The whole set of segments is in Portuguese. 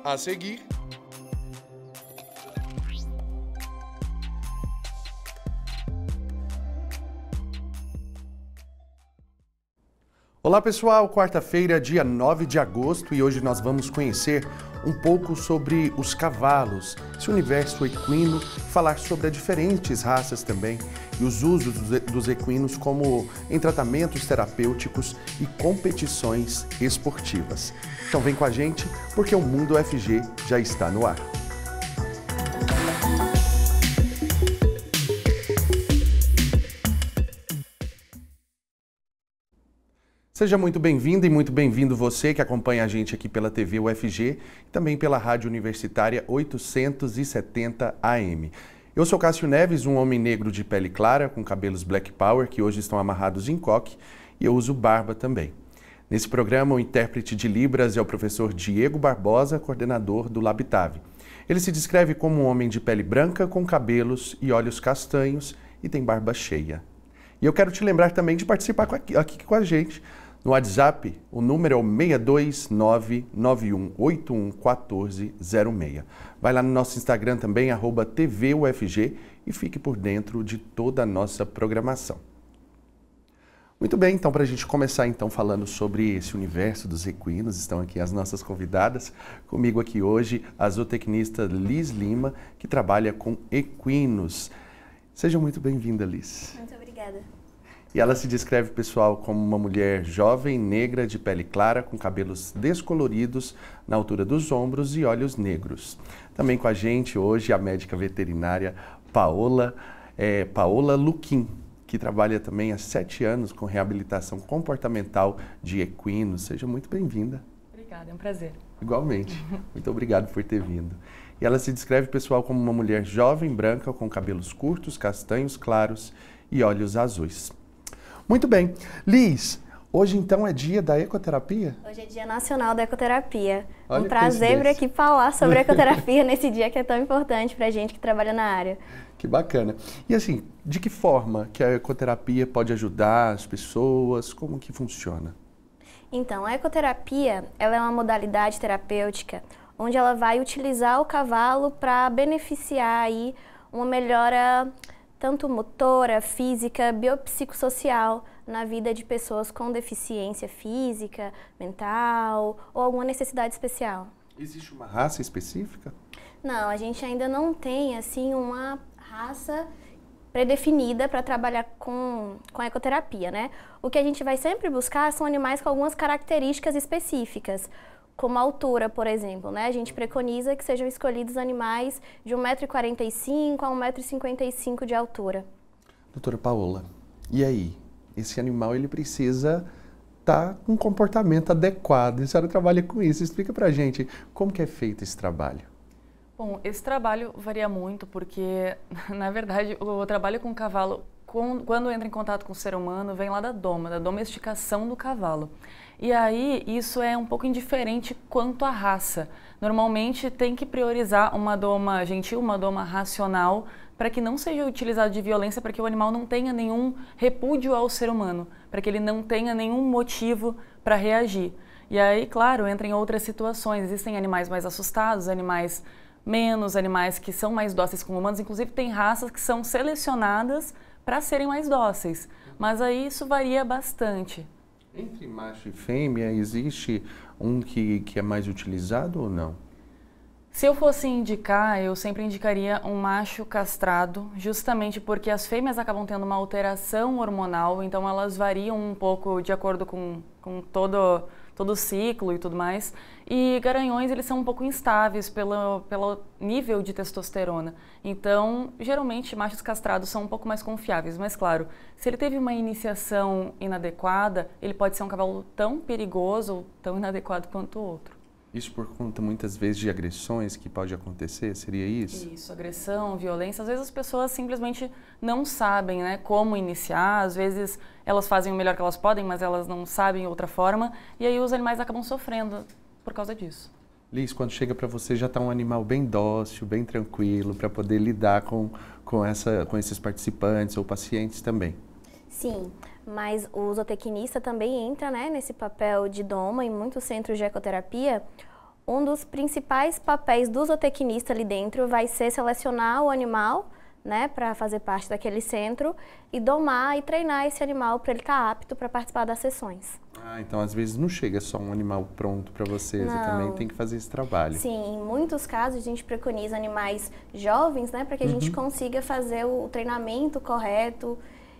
A seguir... Olá pessoal, quarta-feira, dia 9 de agosto, e hoje nós vamos conhecer um pouco sobre os cavalos, esse universo equino, falar sobre as diferentes raças também e os usos dos equinos como em tratamentos terapêuticos e competições esportivas. Então vem com a gente, porque o Mundo UFG já está no ar. Seja muito bem-vindo e muito bem-vindo você que acompanha a gente aqui pela TV UFG e também pela Rádio Universitária 870 AM. Eu sou Cássio Neves, um homem negro de pele clara, com cabelos Black Power, que hoje estão amarrados em coque, e eu uso barba também. Nesse programa, o intérprete de Libras é o professor Diego Barbosa, coordenador do Labitave. Ele se descreve como um homem de pele branca, com cabelos e olhos castanhos e tem barba cheia. E eu quero te lembrar também de participar aqui com a gente. No WhatsApp, o número é o 62991811406. Vai lá no nosso Instagram também, @TVUFG, e fique por dentro de toda a nossa programação. Muito bem, então para a gente começar então falando sobre esse universo dos equinos, estão aqui as nossas convidadas. Comigo aqui hoje a zootecnista Liz Lima, que trabalha com equinos. Seja muito bem-vinda, Liz. Muito obrigada. E ela se descreve, pessoal, como uma mulher jovem, negra, de pele clara, com cabelos descoloridos na altura dos ombros e olhos negros. Também com a gente hoje a médica veterinária Paola Luquim, que trabalha também há 7 anos com reabilitação comportamental de equinos. Seja muito bem-vinda. Obrigada, é um prazer. Igualmente. Muito obrigado por ter vindo. E ela se descreve, pessoal, como uma mulher jovem, branca, com cabelos curtos, castanhos claros e olhos azuis. Muito bem. Liz, hoje então é dia da ecoterapia? Hoje é dia nacional da ecoterapia. Olha, um prazer vir aqui falar sobre a ecoterapia nesse dia que é tão importante pra gente que trabalha na área. Que bacana. E assim, de que forma que a ecoterapia pode ajudar as pessoas? Como que funciona? Então, a ecoterapia, ela é uma modalidade terapêutica onde ela vai utilizar o cavalo para beneficiar aí uma melhora tanto motora, física, biopsicossocial na vida de pessoas com deficiência física, mental ou alguma necessidade especial. Existe uma raça específica? Não, a gente ainda não tem assim uma raça predefinida para trabalhar com a ecoterapia, né? O que a gente vai sempre buscar são animais com algumas características específicas, como a altura, por exemplo, né? A gente preconiza que sejam escolhidos animais de 1,45 m a 1,55 m de altura. Doutora Paola, e aí? Esse animal ele precisa estar com um comportamento adequado. A senhora trabalha com isso. Explica pra gente como que é feito esse trabalho. Bom, esse trabalho varia muito porque, na verdade, o trabalho com o cavalo, quando entra em contato com o ser humano, vem lá da domesticação do cavalo. E aí, isso é um pouco indiferente quanto à raça. Normalmente, tem que priorizar uma doma gentil, uma doma racional, para que não seja utilizado de violência, para que o animal não tenha nenhum repúdio ao ser humano, para que ele não tenha nenhum motivo para reagir. E aí, claro, entra em outras situações. Existem animais mais assustados, animais menos, animais que são mais dóceis com humanos. Inclusive, tem raças que são selecionadas para serem mais dóceis. Mas aí isso varia bastante. Entre macho e fêmea, existe um que é mais utilizado ou não? Se eu fosse indicar, eu sempre indicaria um macho castrado, justamente porque as fêmeas acabam tendo uma alteração hormonal, então elas variam um pouco de acordo com todo o ciclo e tudo mais. E garanhões, eles são um pouco instáveis pelo nível de testosterona. Então, geralmente, machos castrados são um pouco mais confiáveis. Mas, claro, se ele teve uma iniciação inadequada, ele pode ser um cavalo tão perigoso ou tão inadequado quanto o outro. Isso por conta, muitas vezes, de agressões que pode acontecer? Seria isso? Isso, agressão, violência. Às vezes as pessoas simplesmente não sabem, né, como iniciar. Às vezes elas fazem o melhor que elas podem, mas elas não sabem outra forma. E aí os animais acabam sofrendo por causa disso. Liz, quando chega para você já está um animal bem dócil, bem tranquilo, para poder lidar com esses participantes ou pacientes também. Sim, mas o zootecnista também entra, né, nesse papel de doma em muitos centros de ecoterapia, um dos principais papéis do zootecnista ali dentro vai ser selecionar o animal, né, para fazer parte daquele centro e domar e treinar esse animal para ele estar apto para participar das sessões. Ah, então às vezes não chega só um animal pronto para você, você também tem que fazer esse trabalho. Sim, em muitos casos a gente preconiza animais jovens, né, para que a gente consiga fazer o treinamento correto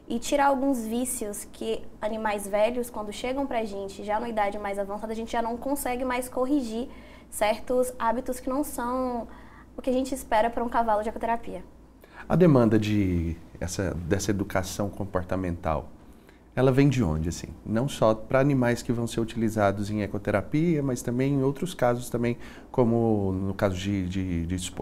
e tirar alguns vícios que animais velhos, quando chegam para a gente, já na idade mais avançada, a gente já não consegue mais corrigir certos hábitos que não são o que a gente espera para um cavalo de ecoterapia. A demanda dessa educação comportamental, ela vem de onde, assim? Não só para animais que vão ser utilizados em ecoterapia, mas também em outros casos também, como no caso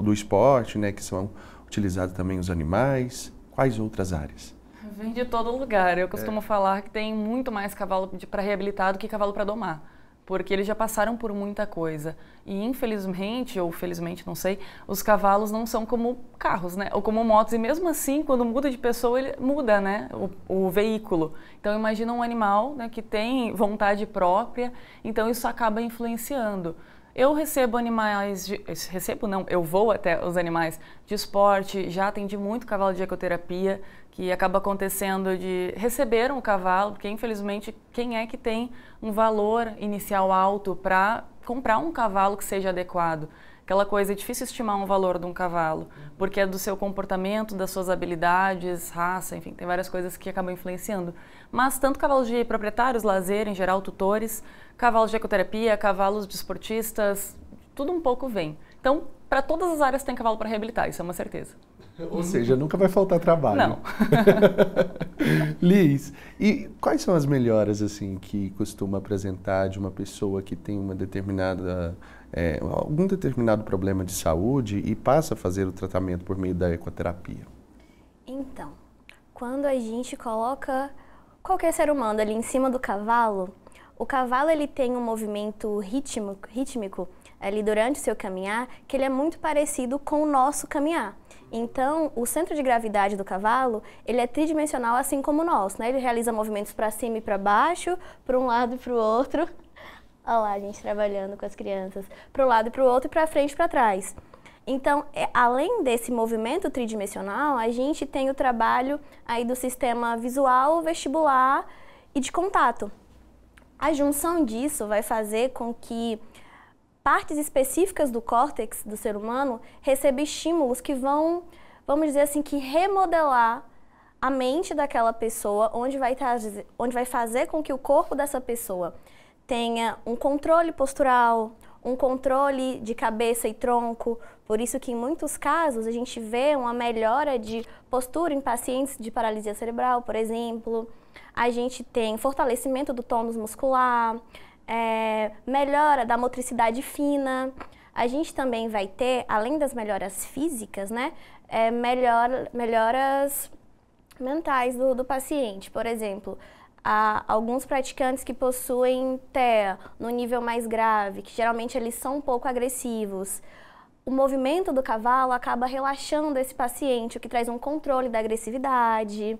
do esporte, né, que são utilizados também os animais. Quais outras áreas? Vem de todo lugar. Eu costumo falar que tem muito mais cavalo para reabilitar do que cavalo para domar, porque eles já passaram por muita coisa. E infelizmente, ou felizmente, não sei, os cavalos não são como carros, né? Ou como motos. E mesmo assim, quando muda de pessoa, ele muda, né? O veículo. Então, imagina um animal, né, que tem vontade própria, então isso acaba influenciando. Eu recebo animais, eu vou até os animais de esporte, já atendi muito cavalo de ecoterapia, que acaba acontecendo de receber um cavalo, porque infelizmente quem é que tem um valor inicial alto para comprar um cavalo que seja adequado? Aquela coisa, é difícil estimar um valor de um cavalo, porque é do seu comportamento, das suas habilidades, raça, enfim, tem várias coisas que acabam influenciando. Mas tanto cavalos de proprietários, lazer, em geral, tutores, cavalos de ecoterapia, cavalos de esportistas, tudo um pouco vem. Então, para todas as áreas tem cavalo para reabilitar, isso é uma certeza. Ou seja, nunca vai faltar trabalho. Não. Liz, e quais são as melhoras assim que costuma apresentar de uma pessoa que tem uma determinada algum determinado problema de saúde e passa a fazer o tratamento por meio da ecoterapia? Então, quando a gente coloca qualquer ser humano ali em cima do cavalo, o cavalo ele tem um movimento rítmico ali durante o seu caminhar que ele é muito parecido com o nosso caminhar. Então, o centro de gravidade do cavalo, ele é tridimensional assim como o nosso, né? Ele realiza movimentos para cima e para baixo, para um lado e para o outro. Olha lá, a gente trabalhando com as crianças. Para um lado e para o outro e para frente e para trás. Então, além desse movimento tridimensional, a gente tem o trabalho aí do sistema visual, vestibular e de contato. A junção disso vai fazer com que partes específicas do córtex do ser humano recebam estímulos que vão, vamos dizer assim, que remodelar a mente daquela pessoa, onde vai fazer com que o corpo dessa pessoa tenha um controle postural, um controle de cabeça e tronco. Por isso que em muitos casos a gente vê uma melhora de postura em pacientes de paralisia cerebral, por exemplo. A gente tem fortalecimento do tônus muscular, melhora da motricidade fina. A gente também vai ter, além das melhoras físicas, né, melhoras mentais do paciente. Por exemplo, há alguns praticantes que possuem TEA no nível mais grave, que geralmente eles são um pouco agressivos. O movimento do cavalo acaba relaxando esse paciente, o que traz um controle da agressividade.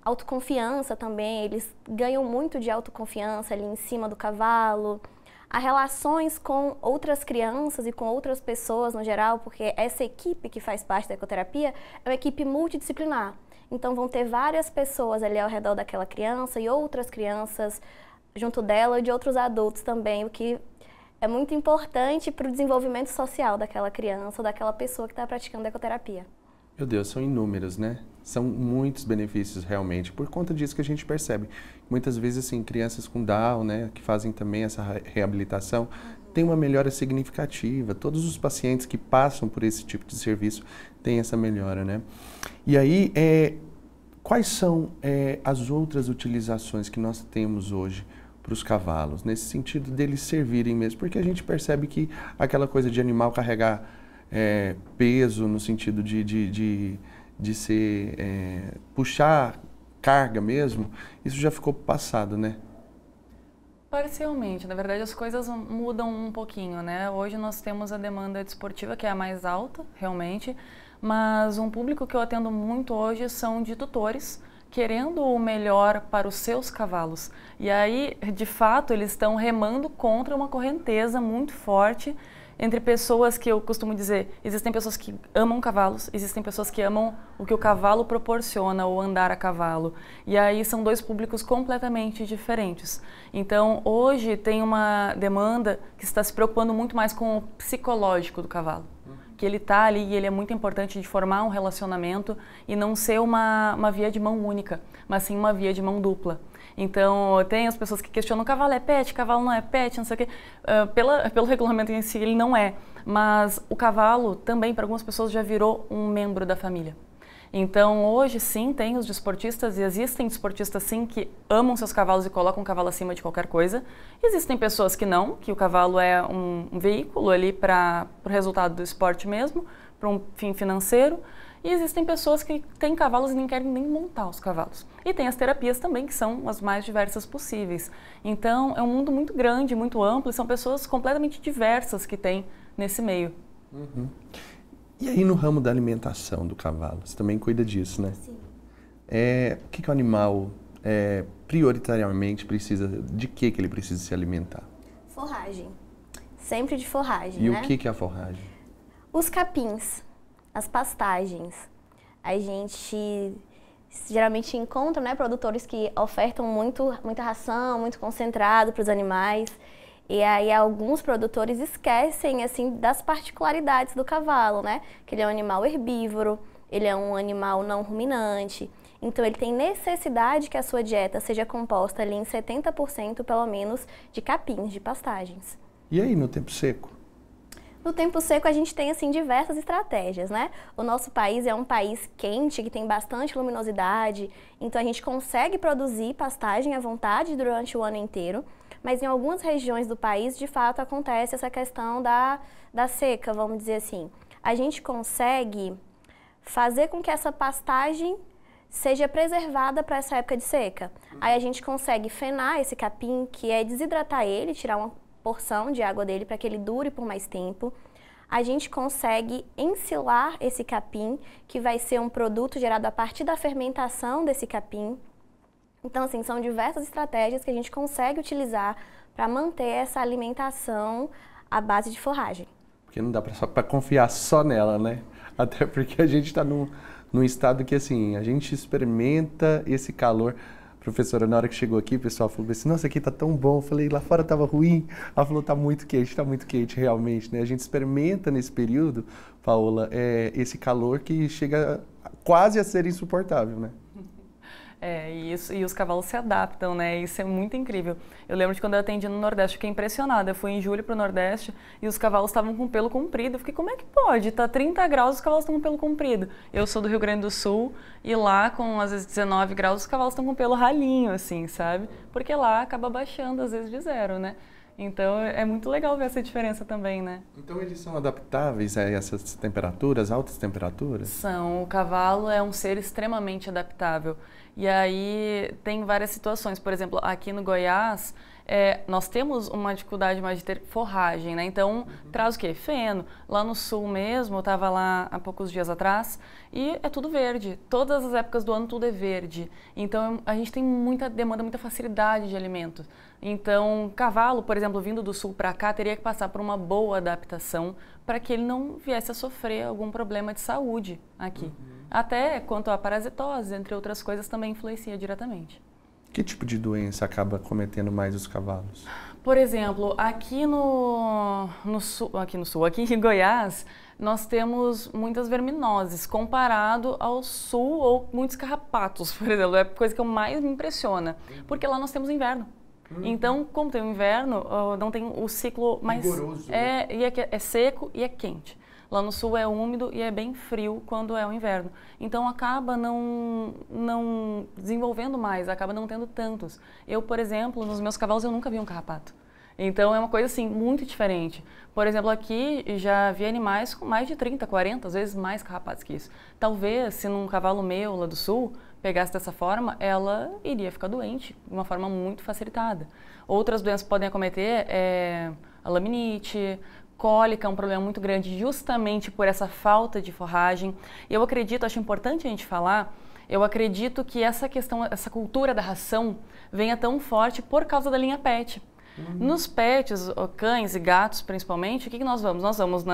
Autoconfiança também, eles ganham muito de autoconfiança ali em cima do cavalo. Há relações com outras crianças e com outras pessoas no geral, porque essa equipe que faz parte da ecoterapia é uma equipe multidisciplinar. Então vão ter várias pessoas ali ao redor daquela criança e outras crianças junto dela e de outros adultos também, o que é muito importante para o desenvolvimento social daquela criança ou daquela pessoa que está praticando ecoterapia. Meu Deus, são inúmeros, né? São muitos benefícios realmente, por conta disso que a gente percebe. Muitas vezes, assim, crianças com Down, né, que fazem também essa reabilitação, têm uma melhora significativa. Todos os pacientes que passam por esse tipo de serviço têm essa melhora, né? E aí, quais são as outras utilizações que nós temos hoje para os cavalos, nesse sentido deles servirem mesmo? Porque a gente percebe que aquela coisa de animal carregar peso no sentido de ser puxar carga mesmo, isso já ficou passado, né? Parcialmente, na verdade as coisas mudam um pouquinho, né? Hoje nós temos a demanda desportiva que é a mais alta, realmente, mas um público que eu atendo muito hoje são de tutores querendo o melhor para os seus cavalos. E aí, de fato, eles estão remando contra uma correnteza muito forte entre pessoas que eu costumo dizer, existem pessoas que amam cavalos, existem pessoas que amam o que o cavalo proporciona, o andar a cavalo. E aí são dois públicos completamente diferentes. Então, hoje tem uma demanda que está se preocupando muito mais com o psicológico do cavalo. Que ele está ali e ele é muito importante de formar um relacionamento e não ser uma via de mão única, mas sim uma via de mão dupla. Então, tem as pessoas que questionam, cavalo é pet, cavalo não é pet, não sei o quê. Pelo regulamento em si, ele não é. Mas o cavalo também, para algumas pessoas, já virou um membro da família. Então, hoje, sim, tem os desportistas e existem desportistas, sim, que amam seus cavalos e colocam o cavalo acima de qualquer coisa. Existem pessoas que não, que o cavalo é um veículo ali para o resultado do esporte mesmo, para um fim financeiro. E existem pessoas que têm cavalos e nem querem nem montar os cavalos. E tem as terapias também, que são as mais diversas possíveis. Então, é um mundo muito grande, muito amplo, e são pessoas completamente diversas que tem nesse meio. Uhum. E aí no ramo da alimentação do cavalo, você também cuida disso, né? Sim. O que o animal prioritariamente precisa, de que ele precisa se alimentar? Forragem. Sempre de forragem, E né? o que é a forragem? Os capins, as pastagens. A gente geralmente encontra, né, produtores que ofertam muita ração, muito concentrado para os animais. E aí alguns produtores esquecem, assim, das particularidades do cavalo, né? Que ele é um animal herbívoro, ele é um animal não ruminante. Então ele tem necessidade que a sua dieta seja composta ali em 70% pelo menos de capins, de pastagens. E aí no tempo seco? No tempo seco a gente tem assim diversas estratégias, né? O nosso país é um país quente, que tem bastante luminosidade, então a gente consegue produzir pastagem à vontade durante o ano inteiro, mas em algumas regiões do país, de fato, acontece essa questão da seca, vamos dizer assim. A gente consegue fazer com que essa pastagem seja preservada para essa época de seca. Aí a gente consegue fenar esse capim, que é desidratar ele, tirar uma porção de água dele para que ele dure por mais tempo. A gente consegue ensilar esse capim, que vai ser um produto gerado a partir da fermentação desse capim. Então, assim, são diversas estratégias que a gente consegue utilizar para manter essa alimentação à base de forragem. Porque não dá para confiar só nela, né? Até porque a gente está num estado que, assim, a gente experimenta esse calor. Professora, na hora que chegou aqui, o pessoal falou assim, nossa, aqui tá tão bom. Eu falei, lá fora tava ruim. Ela falou, tá muito quente realmente, né? A gente experimenta nesse período, Paola, esse calor que chega quase a ser insuportável, né? E os cavalos se adaptam, né? Isso é muito incrível. Eu lembro de quando eu atendi no Nordeste, fiquei impressionada. Eu fui em julho para o Nordeste e os cavalos estavam com pelo comprido. Eu fiquei, como é que pode? Tá 30 graus, os cavalos estão com pelo comprido. Eu sou do Rio Grande do Sul e lá, com às vezes 19 graus, os cavalos estão com pelo ralinho, assim, sabe? Porque lá acaba baixando, às vezes, de zero, né? Então, é muito legal ver essa diferença também, né? Então, eles são adaptáveis a essas temperaturas, altas temperaturas? São. O cavalo é um ser extremamente adaptável. E aí, tem várias situações. Por exemplo, aqui no Goiás, nós temos uma dificuldade mais de ter forragem, né? Então, traz o quê? Feno. Lá no sul mesmo, eu estava lá há poucos dias atrás, e é tudo verde. Todas as épocas do ano, tudo é verde. Então, a gente tem muita demanda, muita facilidade de alimentos. Então, cavalo, por exemplo, vindo do sul para cá, teria que passar por uma boa adaptação para que ele não viesse a sofrer algum problema de saúde aqui. Até quanto à parasitose, entre outras coisas, também influencia diretamente. Que tipo de doença acaba cometendo mais os cavalos? Por exemplo, aqui aqui em Goiás, nós temos muitas verminoses, comparado ao sul ou muitos carrapatos, por exemplo. É a coisa que mais me impressiona, porque lá nós temos inverno. Então, como tem o inverno, não tem o ciclo mais... rigoroso, né? É seco e é quente. Lá no sul é úmido e é bem frio quando é o inverno. Então, acaba não desenvolvendo mais, acaba não tendo tantos. Eu, por exemplo, nos meus cavalos, eu nunca vi um carrapato. Então, é uma coisa, assim, muito diferente. Por exemplo, aqui já vi animais com mais de 30, 40, às vezes mais carrapatos que isso. Talvez, se num cavalo meu lá do sul pegasse dessa forma, ela iria ficar doente de uma forma muito facilitada. Outras doenças que podem acometer a laminite, cólica é um problema muito grande justamente por essa falta de forragem. E eu acredito, acho importante a gente falar, Eu acredito que essa questão, essa cultura da ração venha tão forte por causa da linha pet. Nos pets, cães e gatos principalmente, o que nós vamos? Nós vamos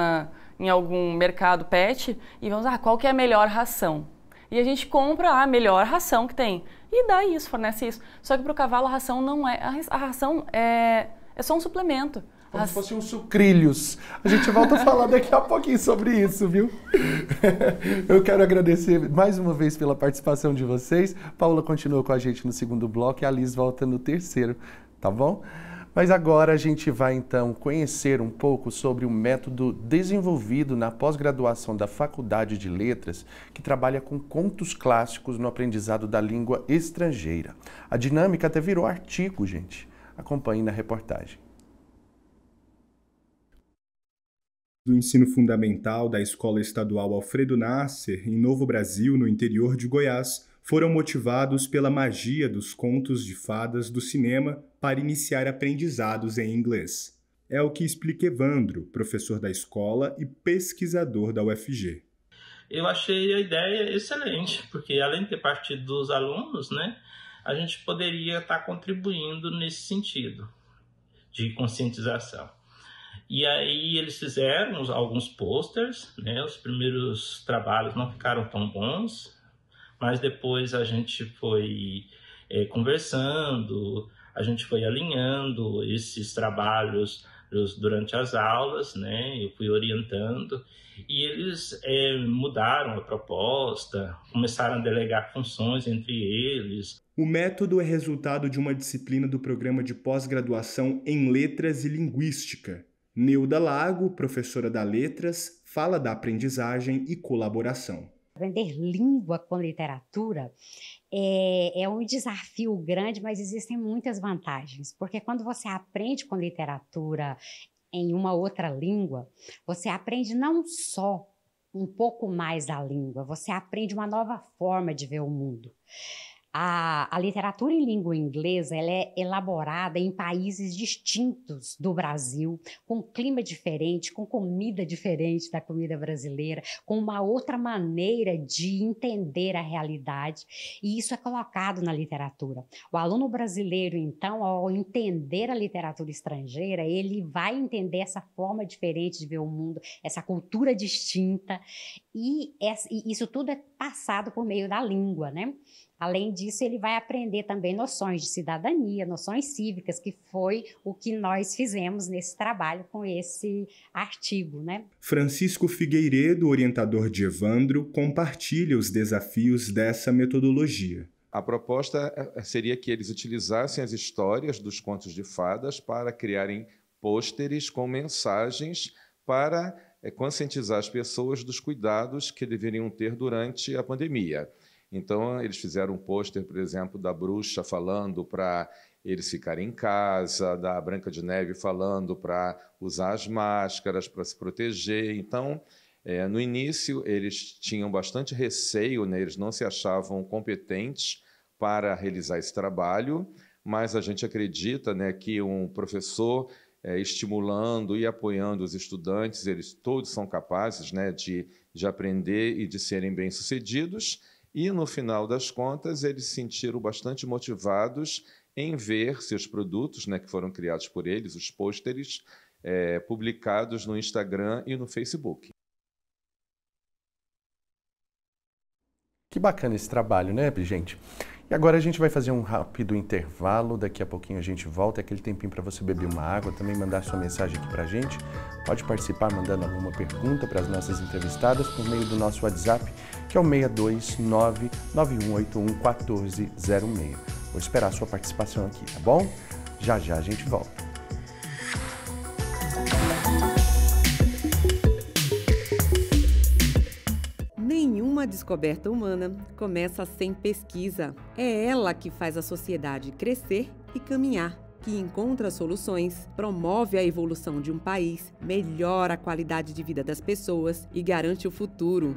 em algum mercado pet e vamos, qual que é a melhor ração? E a gente compra a melhor ração que tem. E dá isso, fornece isso. Só que para o cavalo a ração não é... A ração é só um suplemento. Como se fossem uns sucrilhos. A gente volta a falar daqui a pouquinho sobre isso, viu? Eu quero agradecer mais uma vez pela participação de vocês. Paula continua com a gente no segundo bloco e a Liz volta no terceiro, tá bom? Mas agora a gente vai então conhecer um pouco sobre um método desenvolvido na pós-graduação da Faculdade de Letras, que trabalha com contos clássicos no aprendizado da língua estrangeira. A dinâmica até virou artigo, gente. Acompanhe na reportagem. Do ensino fundamental da Escola Estadual Alfredo Nasser, em Novo Brasil, no interior de Goiás, foram motivados pela magia dos contos de fadas do cinema para iniciar aprendizados em inglês. É o que explica Evandro, professor da escola e pesquisador da UFG. Eu achei a ideia excelente, porque além de ter partido dos alunos, né, a gente poderia estar contribuindo nesse sentido de conscientização. E aí eles fizeram alguns posters, né, os primeiros trabalhos não ficaram tão bons, mas depois a gente foi conversando, a gente foi alinhando esses trabalhos durante as aulas, né? Eu fui orientando e eles mudaram a proposta, começaram a delegar funções entre eles. O método é resultado de uma disciplina do programa de pós-graduação em Letras e Linguística. Neuda Lago, professora da Letras, fala da aprendizagem e colaboração. Aprender língua com literatura é um desafio grande, mas existem muitas vantagens. Porque quando você aprende com literatura em uma outra língua, você aprende não só um pouco mais da língua, você aprende uma nova forma de ver o mundo. A literatura em língua inglesa ela é elaborada em países distintos do Brasil, com clima diferente, com comida diferente da comida brasileira, com uma outra maneira de entender a realidade, e isso é colocado na literatura. O aluno brasileiro, então, ao entender a literatura estrangeira, ele vai entender essa forma diferente de ver o mundo, essa cultura distinta, e isso tudo é passado por meio da língua, né? Além disso, ele vai aprender também noções de cidadania, noções cívicas, que foi o que nós fizemos nesse trabalho com esse artigo, né? Francisco Figueiredo, orientador de Evandro, compartilha os desafios dessa metodologia. A proposta seria que eles utilizassem as histórias dos contos de fadas para criarem pôsteres com mensagens para conscientizar as pessoas dos cuidados que deveriam ter durante a pandemia. Então, eles fizeram um pôster, por exemplo, da bruxa falando para eles ficarem em casa, da Branca de Neve falando para usar as máscaras, para se proteger. Então, no início, eles tinham bastante receio, né? Eles não se achavam competentes para realizar esse trabalho, mas a gente acredita, né, que um professor estimulando e apoiando os estudantes, eles todos são capazes, né, de aprender e de serem bem-sucedidos. E, no final das contas, eles se sentiram bastante motivados em ver seus produtos, né, que foram criados por eles, os pôsteres, publicados no Instagram e no Facebook. Que bacana esse trabalho, né, gente? E agora a gente vai fazer um rápido intervalo, daqui a pouquinho a gente volta, é aquele tempinho para você beber uma água, também mandar sua mensagem aqui para a gente. Pode participar mandando alguma pergunta para as nossas entrevistadas por meio do nosso WhatsApp, que é o 62991811406. Vou esperar a sua participação aqui, tá bom? Já já a gente volta. Nenhuma descoberta humana começa sem pesquisa. É ela que faz a sociedade crescer e caminhar, que encontra soluções, promove a evolução de um país, melhora a qualidade de vida das pessoas e garante o futuro.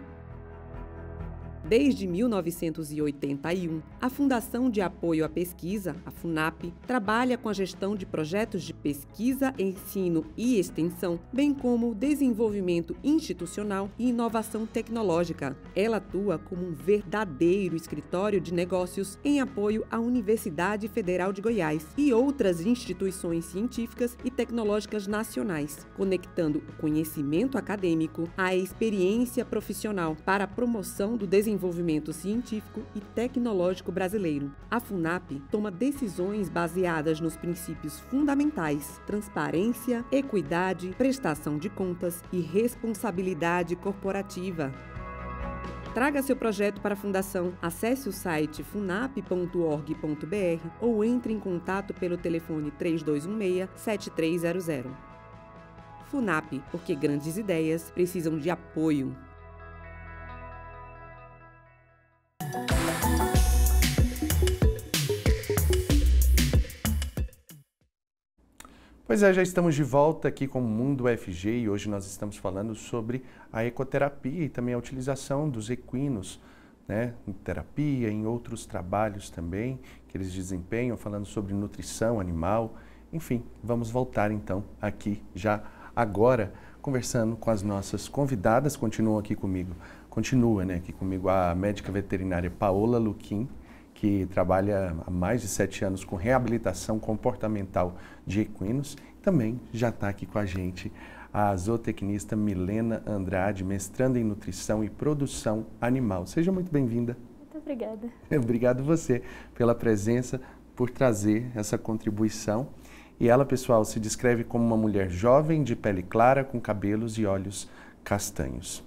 Desde 1981, a Fundação de Apoio à Pesquisa, a FUNAP, trabalha com a gestão de projetos de pesquisa, ensino e extensão, bem como desenvolvimento institucional e inovação tecnológica. Ela atua como um verdadeiro escritório de negócios em apoio à Universidade Federal de Goiás e outras instituições científicas e tecnológicas nacionais, conectando o conhecimento acadêmico à experiência profissional para a promoção do desenvolvimento científico e tecnológico brasileiro. A FUNAP toma decisões baseadas nos princípios fundamentais: transparência, equidade, prestação de contas e responsabilidade corporativa. Traga seu projeto para a Fundação. Acesse o site funap.org.br ou entre em contato pelo telefone 3216-7300. FUNAP, porque grandes ideias precisam de apoio. Pois é, já estamos de volta aqui com o Mundo UFG e hoje nós estamos falando sobre a ecoterapia e também a utilização dos equinos, né, em terapia, em outros trabalhos também que eles desempenham, falando sobre nutrição animal. Enfim, vamos voltar então aqui já agora conversando com as nossas convidadas. Continua aqui comigo a médica veterinária Paola Luquim, que trabalha há mais de 7 anos com reabilitação comportamental de equinos. Também já está aqui com a gente a zootecnista Milena Andrade, mestranda em nutrição e produção animal. Seja muito bem-vinda. Muito obrigada. Obrigado você pela presença, por trazer essa contribuição. E ela, pessoal, se descreve como uma mulher jovem, de pele clara, com cabelos e olhos castanhos.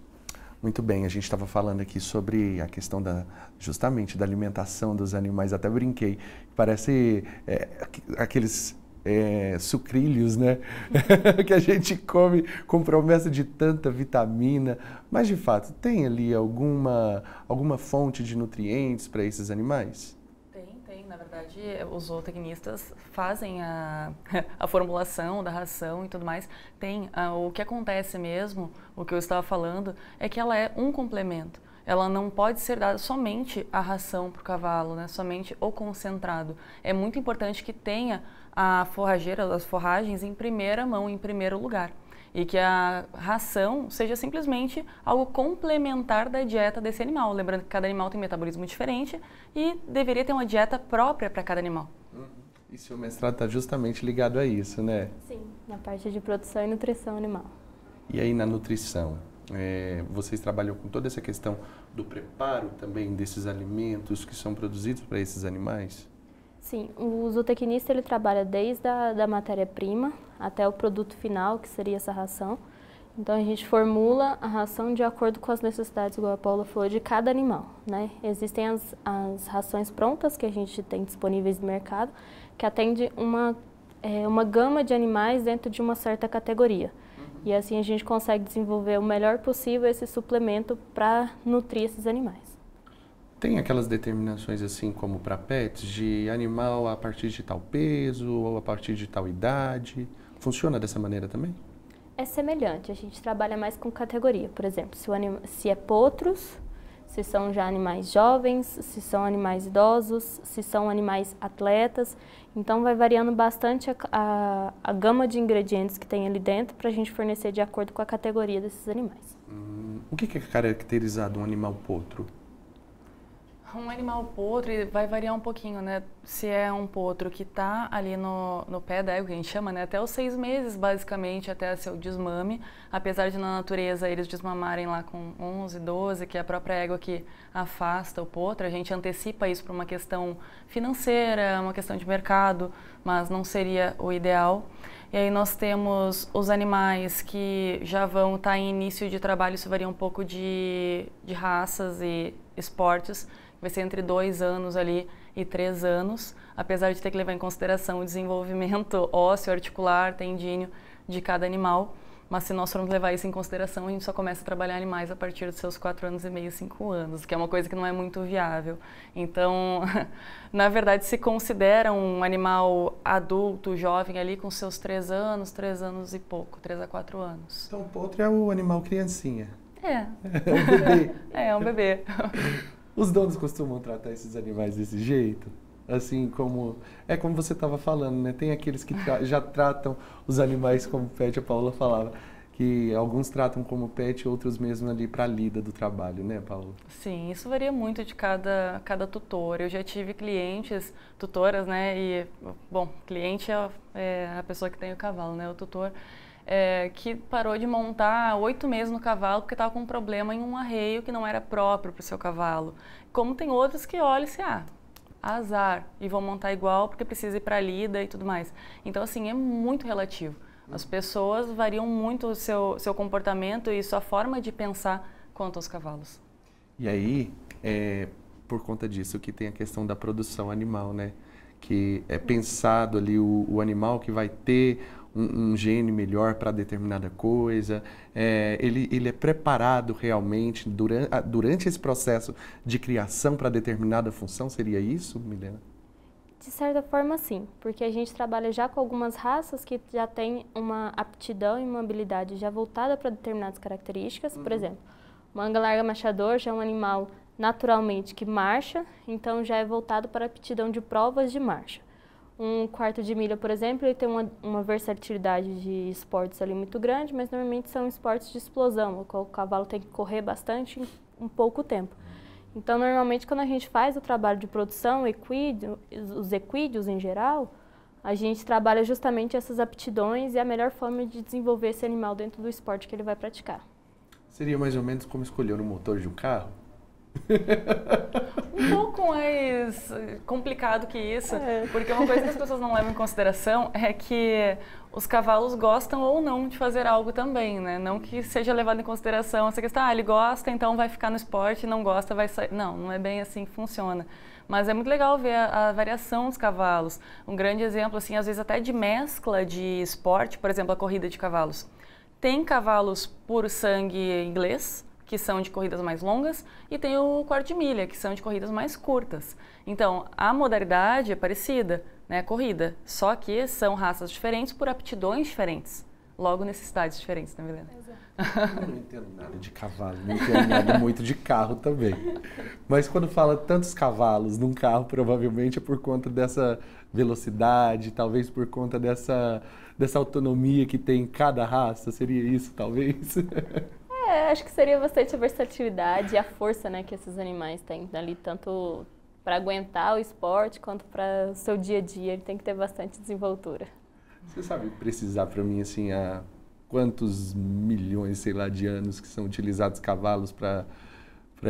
Muito bem, a gente estava falando aqui sobre a questão justamente da alimentação dos animais, até brinquei, parece aqueles sucrilhos, né, que a gente come com promessa de tanta vitamina, mas de fato tem ali alguma fonte de nutrientes para esses animais? Tem, na verdade, os zootecnistas fazem a formulação da ração e tudo mais. O que acontece mesmo, o que eu estava falando, é que ela é um complemento. Ela não pode ser dada somente a ração para o cavalo, né? Somente o concentrado. É muito importante que tenha a forrageira, as forragens em primeira mão, em primeiro lugar. E que a ração seja simplesmente algo complementar da dieta desse animal. Lembrando que cada animal tem um metabolismo diferente e deveria ter uma dieta própria para cada animal. E seu mestrado está justamente ligado a isso, né? Sim, na parte de produção e nutrição animal. E aí na nutrição, vocês trabalham com toda essa questão do preparo também desses alimentos que são produzidos para esses animais? Sim, o zootecnista ele trabalha desde a matéria-prima até o produto final, que seria essa ração. Então a gente formula a ração de acordo com as necessidades, igual a Paula falou, de cada animal, né? Existem as rações prontas que a gente tem disponíveis no mercado, que atende uma gama de animais dentro de uma certa categoria. E assim a gente consegue desenvolver o melhor possível esse suplemento para nutrir esses animais. Tem aquelas determinações assim como para pets, de animal a partir de tal peso ou a partir de tal idade? Funciona dessa maneira também? É semelhante, a gente trabalha mais com categoria. Por exemplo, se é potros, se são já animais jovens, se são animais idosos, se são animais atletas. Então vai variando bastante a gama de ingredientes que tem ali dentro para a gente fornecer de acordo com a categoria desses animais. O que é caracterizado um animal potro? Um animal potro vai variar um pouquinho, né? Se é um potro que está ali no pé da égua, que a gente chama, né? Até os 6 meses, basicamente, até seu desmame. Apesar de na natureza eles desmamarem lá com 11, 12, que é a própria égua que afasta o potro, a gente antecipa isso por uma questão financeira, uma questão de mercado, mas não seria o ideal. E aí nós temos os animais que já vão estar em início de trabalho, isso varia um pouco de raças e esportes. Vai ser entre 2 anos ali e 3 anos, apesar de ter que levar em consideração o desenvolvimento ósseo, articular, tendíneo de cada animal. Mas se nós formos levar isso em consideração, a gente só começa a trabalhar animais a partir dos seus 4 anos e meio, 5 anos, que é uma coisa que não é muito viável. Então, na verdade, se considera um animal adulto, jovem ali com seus 3 anos e pouco, 3 a 4 anos. Então o potro é o animal criancinha. É. É um bebê. É um bebê. Os donos costumam tratar esses animais desse jeito? Assim como... É como você estava falando, né? Tem aqueles que já tratam os animais como pet, a Paula falava. Que alguns tratam como pet, outros mesmo ali para a lida do trabalho, né, Paula? Sim, isso varia muito de cada tutor. Eu já tive clientes, tutoras, né? E, bom, cliente é a pessoa que tem o cavalo, né? O tutor, que parou de montar 8 meses no cavalo porque estava com um problema em um arreio que não era próprio para o seu cavalo. Como tem outros que olham assim, azar, e vão montar igual porque precisa ir para a lida e tudo mais. Então, assim, é muito relativo. As pessoas variam muito o seu comportamento e sua forma de pensar quanto aos cavalos. E aí, por conta disso, que tem a questão da produção animal, né? Que é pensado ali o animal que vai ter um gene melhor para determinada coisa. Ele é preparado realmente durante esse processo de criação para determinada função? Seria isso, Milena? De certa forma, sim, porque a gente trabalha já com algumas raças que já têm uma aptidão e uma habilidade já voltada para determinadas características. Por exemplo, o manga larga machador já é um animal naturalmente que marcha, então já é voltado para a aptidão de provas de marcha. Um quarto de milha, por exemplo, ele tem uma versatilidade de esportes ali muito grande, mas normalmente são esportes de explosão, o qual o cavalo tem que correr bastante em um pouco tempo. Então, normalmente, quando a gente faz o trabalho de produção, os equídeos em geral, a gente trabalha justamente essas aptidões e a melhor forma de desenvolver esse animal dentro do esporte que ele vai praticar. Seria mais ou menos como escolher o motor de um carro? Um pouco mais complicado que isso, porque uma coisa que as pessoas não levam em consideração é que os cavalos gostam ou não de fazer algo também, né? Não que seja levado em consideração essa questão, ele gosta, então vai ficar no esporte, não gosta, vai sair. Não é bem assim que funciona. Mas é muito legal ver a variação dos cavalos. Um grande exemplo, assim, às vezes até de mescla de esporte, por exemplo, a corrida de cavalos. Tem cavalos puro sangue inglês, que são de corridas mais longas, e tem o quarto de milha, que são de corridas mais curtas. Então, a modalidade é parecida, né, a corrida, só que são raças diferentes por aptidões diferentes, logo necessidades diferentes, né, Milena? Eu não entendo nada de cavalo, não entendo nada muito de carro também. Mas quando fala tantos cavalos num carro, provavelmente é por conta dessa velocidade, talvez por conta dessa autonomia que tem em cada raça, seria isso, talvez? Acho que seria bastante a versatilidade e a força, né, que esses animais têm ali, tanto para aguentar o esporte quanto para o seu dia a dia. Ele tem que ter bastante desenvoltura. Você sabe precisar para mim, assim, há quantos milhões, sei lá, de anos que são utilizados cavalos para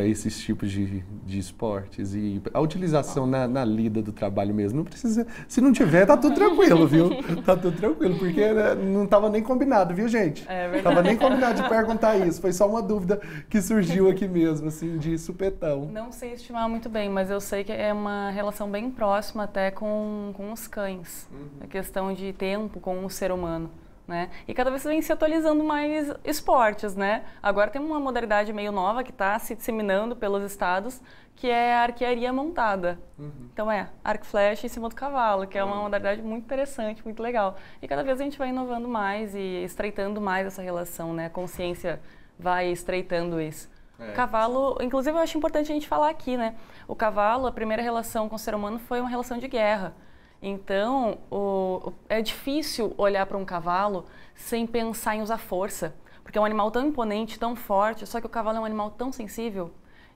esses tipos de esportes? E a utilização na lida do trabalho mesmo, não precisa... Se não tiver, tá tudo tranquilo, viu? Tá tudo tranquilo, porque não tava nem combinado, viu, gente? É verdade. Tava nem combinado de perguntar isso, foi só uma dúvida que surgiu aqui mesmo, assim, de supetão. Não sei estimar muito bem, mas eu sei que é uma relação bem próxima até com os cães. A questão de tempo com o ser humano. Né? E cada vez vem se atualizando mais esportes, né? Agora tem uma modalidade meio nova que está se disseminando pelos estados, que é a arquearia montada. Então arco e flecha em cima do cavalo, que é uma modalidade muito interessante, muito legal. E cada vez a gente vai inovando mais e estreitando mais essa relação, né? A consciência vai estreitando isso. O cavalo, inclusive eu acho importante a gente falar aqui, né? O cavalo, a primeira relação com o ser humano foi uma relação de guerra. Então, é difícil olhar para um cavalo sem pensar em usar força, porque é um animal tão imponente, tão forte, só que o cavalo é um animal tão sensível.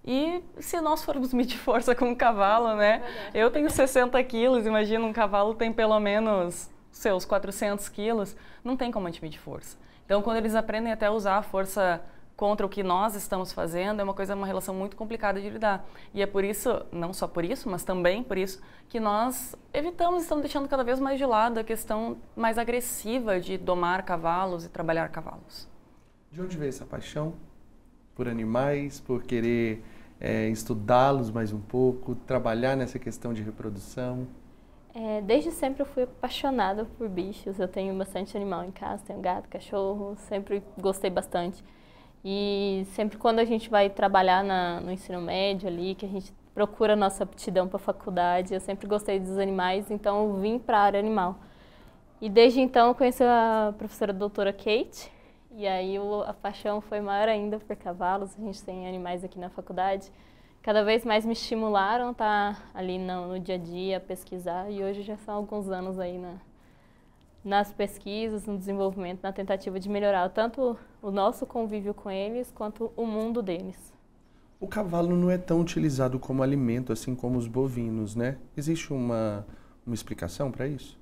E se nós formos medir força com um cavalo, né? Eu tenho 60 quilos, imagina um cavalo tem pelo menos seus 400 quilos, não tem como a gente medir força. Então, quando eles aprendem até a usar a força contra o que nós estamos fazendo, é uma relação muito complicada de lidar. E é por isso, não só por isso, mas também por isso, que nós estamos deixando cada vez mais de lado a questão mais agressiva de domar cavalos e trabalhar cavalos. De onde veio essa paixão por animais, por querer estudá-los mais um pouco, trabalhar nessa questão de reprodução? Desde sempre eu fui apaixonada por bichos, eu tenho bastante animal em casa, tenho gato, cachorro, sempre gostei bastante. E sempre quando a gente vai trabalhar no ensino médio ali, que a gente procura a nossa aptidão para a faculdade, eu sempre gostei dos animais, então eu vim para a área animal. E desde então eu conheci a professora doutora Kate, E aí a paixão foi maior ainda por cavalos. A gente tem animais aqui na faculdade. Cada vez mais me estimularam a estar ali no dia a dia, a pesquisar. E hoje já são alguns anos aí nas pesquisas, no desenvolvimento, na tentativa de melhorar tanto o nosso convívio com eles, quanto o mundo deles. O cavalo não é tão utilizado como alimento, assim como os bovinos, né? Existe uma explicação para isso?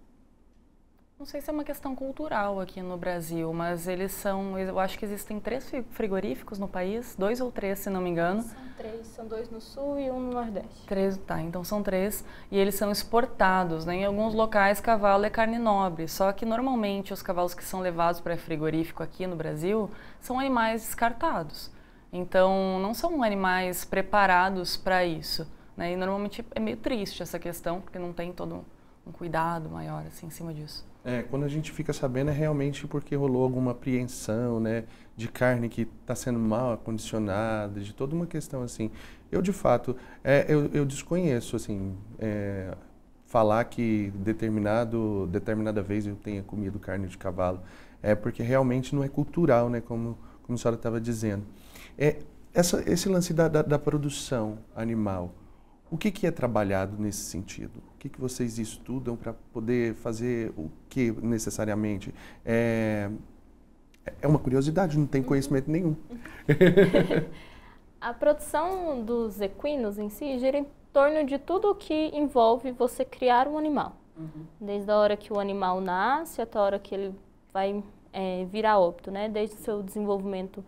Não sei se é uma questão cultural aqui no Brasil, mas eu acho que existem 3 frigoríficos no país, 2 ou 3, se não me engano. São 3, são 2 no sul e 1 no nordeste. 3, tá, então são 3, e eles são exportados, né? Em alguns locais, cavalo é carne nobre, só que normalmente os cavalos que são levados para frigorífico aqui no Brasil são animais descartados. Então, não são animais preparados para isso, né? E normalmente é meio triste essa questão, porque não tem todo um cuidado maior assim, em cima disso. Quando a gente fica sabendo é realmente porque rolou alguma apreensão, né, de carne que está sendo mal acondicionada, de toda uma questão assim. Eu, de fato, eu desconheço, assim, falar que determinada vez eu tenha comido carne de cavalo, porque realmente não é cultural, né, como a senhora estava dizendo. Esse lance da produção animal, o que é trabalhado nesse sentido? O que vocês estudam para poder fazer o que necessariamente? É uma curiosidade, não tem conhecimento nenhum. A produção dos equinos em si gira em torno de tudo o que envolve você criar um animal. Desde a hora que o animal nasce até a hora que ele vai vir a óbito, né? Desde o seu desenvolvimento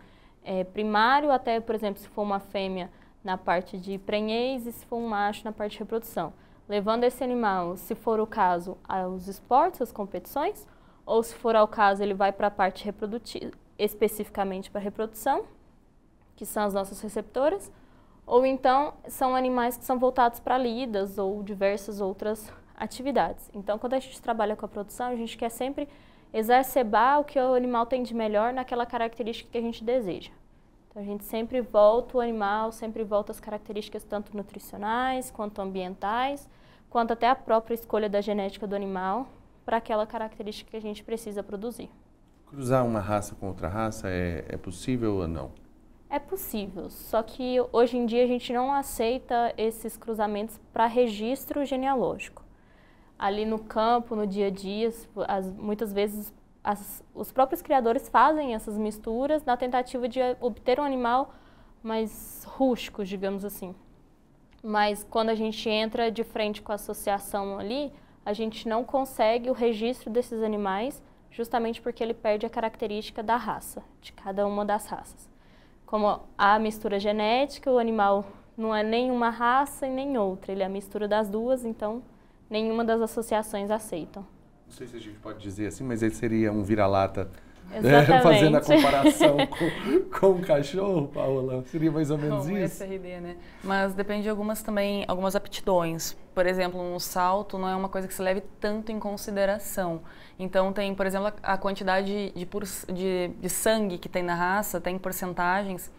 primário até, por exemplo, se for uma fêmea, na parte de prenhez e se for um macho na parte de reprodução. Levando esse animal, se for o caso, aos esportes, às competições, ou se for ao caso, ele vai para a parte reprodutiva, especificamente para a reprodução, que são as nossas receptoras, ou então são animais que são voltados para lidas ou diversas outras atividades. Então, quando a gente trabalha com a produção, a gente quer sempre exacerbar o que o animal tem de melhor naquela característica que a gente deseja. A gente sempre volta o animal, sempre volta as características tanto nutricionais, quanto ambientais, quanto até a própria escolha da genética do animal para aquela característica que a gente precisa produzir. Cruzar uma raça com outra raça é possível ou não? É possível, só que hoje em dia a gente não aceita esses cruzamentos para registro genealógico. Ali no campo, no dia a dia, muitas vezes os próprios criadores fazem essas misturas na tentativa de obter um animal mais rústico, digamos assim. Mas quando a gente entra de frente com a associação ali, a gente não consegue o registro desses animais, justamente porque ele perde a característica da raça, de cada uma das raças. Como a mistura genética, o animal não é nem uma raça e nem outra, ele é a mistura das duas, então nenhuma das associações aceitam. Não sei se a gente pode dizer assim, mas ele seria um vira-lata, fazendo a comparação com um cachorro, Paola. Seria mais ou menos Bom, isso? SRD, né? Mas depende de algumas aptidões. Por exemplo, um salto não é uma coisa que se leve tanto em consideração. Então tem, por exemplo, a quantidade de sangue que tem na raça, tem porcentagens.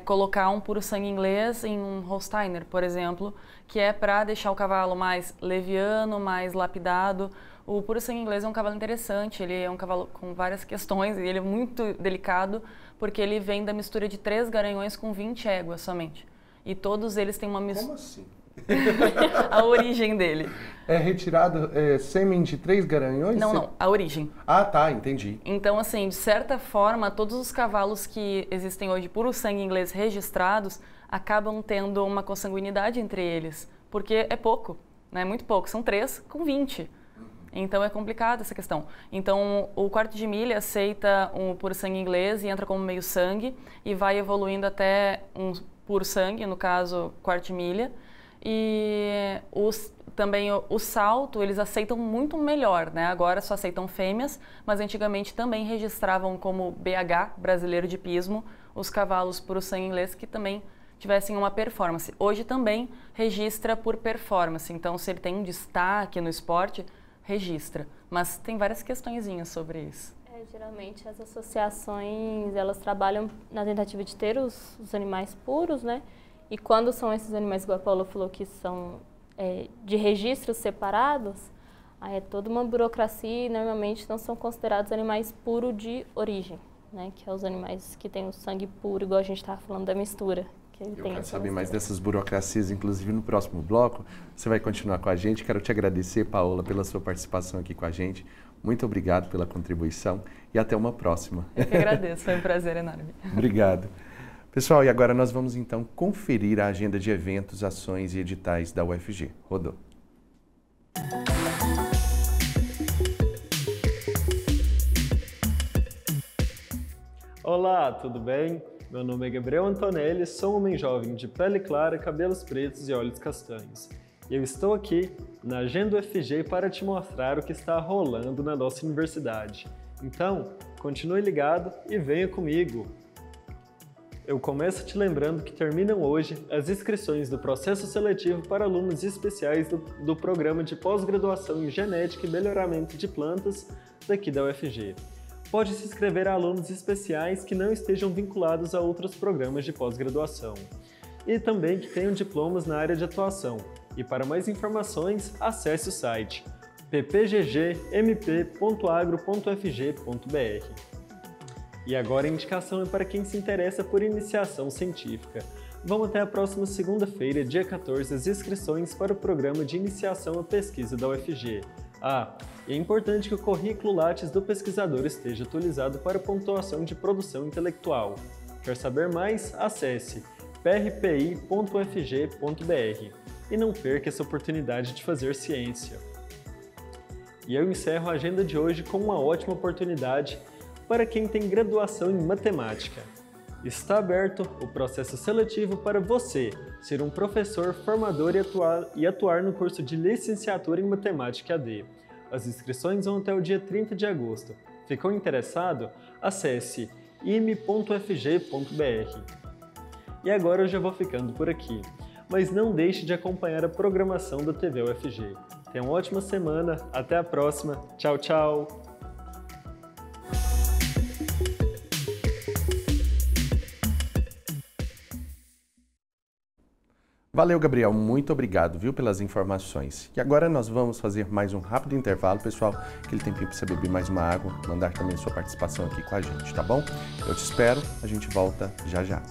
Colocar um puro sangue inglês em um Holsteiner, por exemplo, que é para deixar o cavalo mais leviano, mais lapidado. O puro sangue inglês é um cavalo interessante, ele é um cavalo com várias questões e ele é muito delicado porque ele vem da mistura de 3 garanhões com 20 éguas somente. E todos eles têm uma mistura... Como assim? A origem dele. É retirado sêmen de 3 garanhões? Não, a origem. Ah, tá, entendi. Então, assim, de certa forma, todos os cavalos que existem hoje puro sangue inglês registrados acabam tendo uma consanguinidade entre eles, porque é pouco, né? Muito pouco, são 3 com 20. Então é complicada essa questão. Então o quarto de milha aceita um puro sangue inglês e entra como meio sangue e vai evoluindo até um puro sangue, no caso quarto de milha. E também o salto eles aceitam muito melhor, né? Agora só aceitam fêmeas, mas antigamente também registravam como BH, brasileiro de pismo, os cavalos puro sangue inglês que também tivessem uma performance. Hoje também registra por performance, então se ele tem um destaque no esporte, registra, mas tem várias questõezinhas sobre isso. Geralmente as associações, elas trabalham na tentativa de ter os animais puros, né? E quando são esses animais, igual a Paula falou, que são de registros separados, aí é toda uma burocracia e normalmente não são considerados animais puros de origem. né? Que é os animais que têm o sangue puro, igual a gente estava falando da mistura. Eu quero saber mais dessas burocracias, inclusive no próximo bloco. Você vai continuar com a gente. Quero te agradecer, Paola, pela sua participação aqui com a gente. Muito obrigado pela contribuição e até uma próxima. Eu que agradeço, foi um prazer enorme. Obrigado. Pessoal, e agora nós vamos então conferir a agenda de eventos, ações e editais da UFG. Rodou. Olá, tudo bem? Meu nome é Gabriel Antonelli, sou um homem jovem de pele clara, cabelos pretos e olhos castanhos. E eu estou aqui na Agenda UFG para te mostrar o que está rolando na nossa universidade. Então, continue ligado e venha comigo! Eu começo te lembrando que terminam hoje as inscrições do processo seletivo para alunos especiais do programa de pós-graduação em Genética e Melhoramento de Plantas daqui da UFG. Pode se inscrever a alunos especiais que não estejam vinculados a outros programas de pós-graduação e também que tenham diplomas na área de atuação. E para mais informações, acesse o site ppggmp.agro.fg.br. E agora a indicação é para quem se interessa por iniciação científica. Vão até a próxima segunda-feira, dia 14, as inscrições para o programa de iniciação à pesquisa da UFG. E é importante que o currículo Lattes do pesquisador esteja atualizado para pontuação de produção intelectual. Quer saber mais? Acesse prpi.ufg.br e não perca essa oportunidade de fazer ciência. E eu encerro a agenda de hoje com uma ótima oportunidade para quem tem graduação em matemática. Está aberto o processo seletivo para você ser um professor formador e atuar no curso de licenciatura em matemática AD. As inscrições vão até o dia 30 de agosto. Ficou interessado? Acesse ime.fg.br. E agora eu já vou ficando por aqui. Mas não deixe de acompanhar a programação da TV UFG. Tenha uma ótima semana, até a próxima. Tchau, tchau! Valeu, Gabriel. Muito obrigado, viu, pelas informações. E agora nós vamos fazer mais um rápido intervalo, pessoal. Aquele tempinho para você beber mais uma água, mandar também sua participação aqui com a gente, tá bom? Eu te espero, a gente volta já já.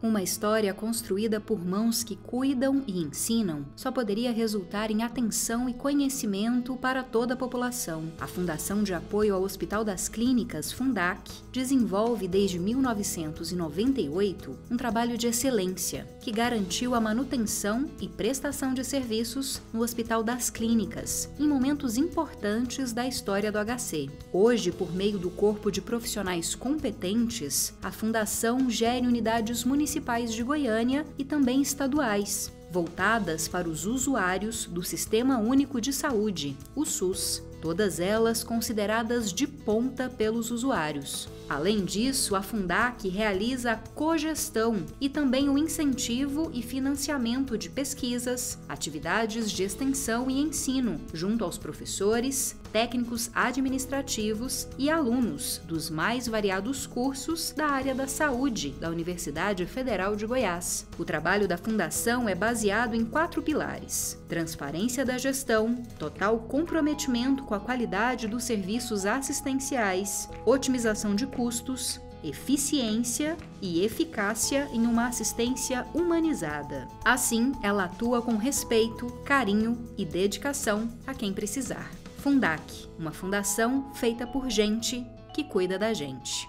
Uma história construída por mãos que cuidam e ensinam só poderia resultar em atenção e conhecimento para toda a população. A Fundação de Apoio ao Hospital das Clínicas, Fundac, desenvolve desde 1998 um trabalho de excelência que garantiu a manutenção e prestação de serviços no Hospital das Clínicas em momentos importantes da história do HC. Hoje, por meio do corpo de profissionais competentes, a Fundação gere unidades municipais de Goiânia e também estaduais, voltadas para os usuários do Sistema Único de Saúde, o SUS, todas elas consideradas de ponta pelos usuários. Além disso, a Fundac realiza a cogestão e também o incentivo e financiamento de pesquisas, atividades de extensão e ensino, junto aos professores, técnicos administrativos e alunos dos mais variados cursos da área da saúde da Universidade Federal de Goiás. O trabalho da Fundação é baseado em 4 pilares: transparência da gestão, total comprometimento com a qualidade dos serviços assistenciais, otimização de custos, eficiência e eficácia em uma assistência humanizada. Assim, ela atua com respeito, carinho e dedicação a quem precisar. Fundac, uma fundação feita por gente que cuida da gente.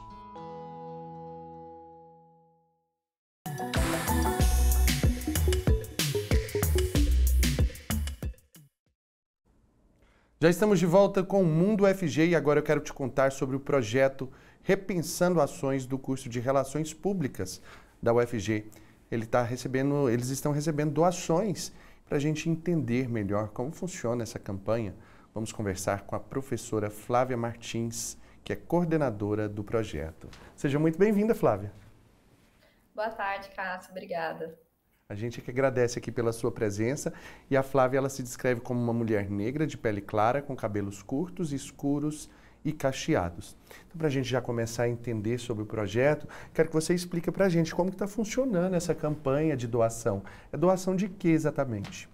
Já estamos de volta com o Mundo UFG e agora eu quero te contar sobre o projeto Repensando Ações do curso de Relações Públicas da UFG. Eles estão recebendo doações para a gente entender melhor como funciona essa campanha. Vamos conversar com a professora Flávia Martins, que é coordenadora do projeto. Seja muito bem-vinda, Flávia. Boa tarde, Cássio. Obrigada. A gente que agradece aqui pela sua presença. E a Flávia, ela se descreve como uma mulher negra de pele clara, com cabelos curtos, escuros e cacheados. Então, para a gente já começar a entender sobre o projeto, quero que você explique para a gente como está funcionando essa campanha de doação. É doação de que exatamente?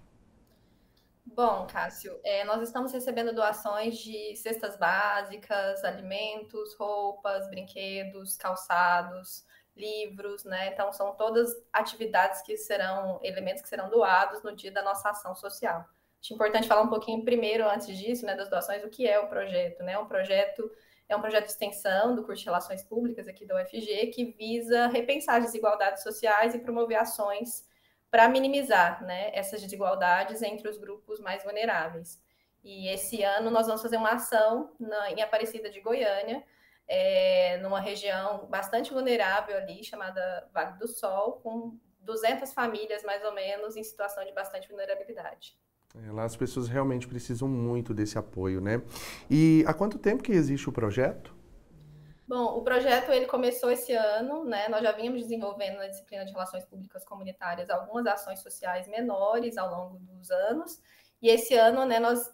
Bom, Cássio, nós estamos recebendo doações de cestas básicas, alimentos, roupas, brinquedos, calçados, livros, né? Então, são todas atividades que serão, elementos que serão doados no dia da nossa ação social. Acho importante falar um pouquinho primeiro, antes disso, né, das doações, o que é o projeto, né? Um projeto é um projeto de extensão do curso de Relações Públicas aqui da UFG, que visa repensar as desigualdades sociais e promover ações para minimizar, né, essas desigualdades entre os grupos mais vulneráveis. E esse ano nós vamos fazer uma ação em Aparecida de Goiânia, numa região bastante vulnerável ali, chamada Vale do Sol, com 200 famílias, mais ou menos, em situação de bastante vulnerabilidade. Lá as pessoas realmente precisam muito desse apoio, né? E há quanto tempo que existe o projeto? Bom, o projeto ele começou esse ano, né? Nós já vínhamos desenvolvendo na disciplina de Relações Públicas Comunitárias algumas ações sociais menores ao longo dos anos. E esse ano, né, nós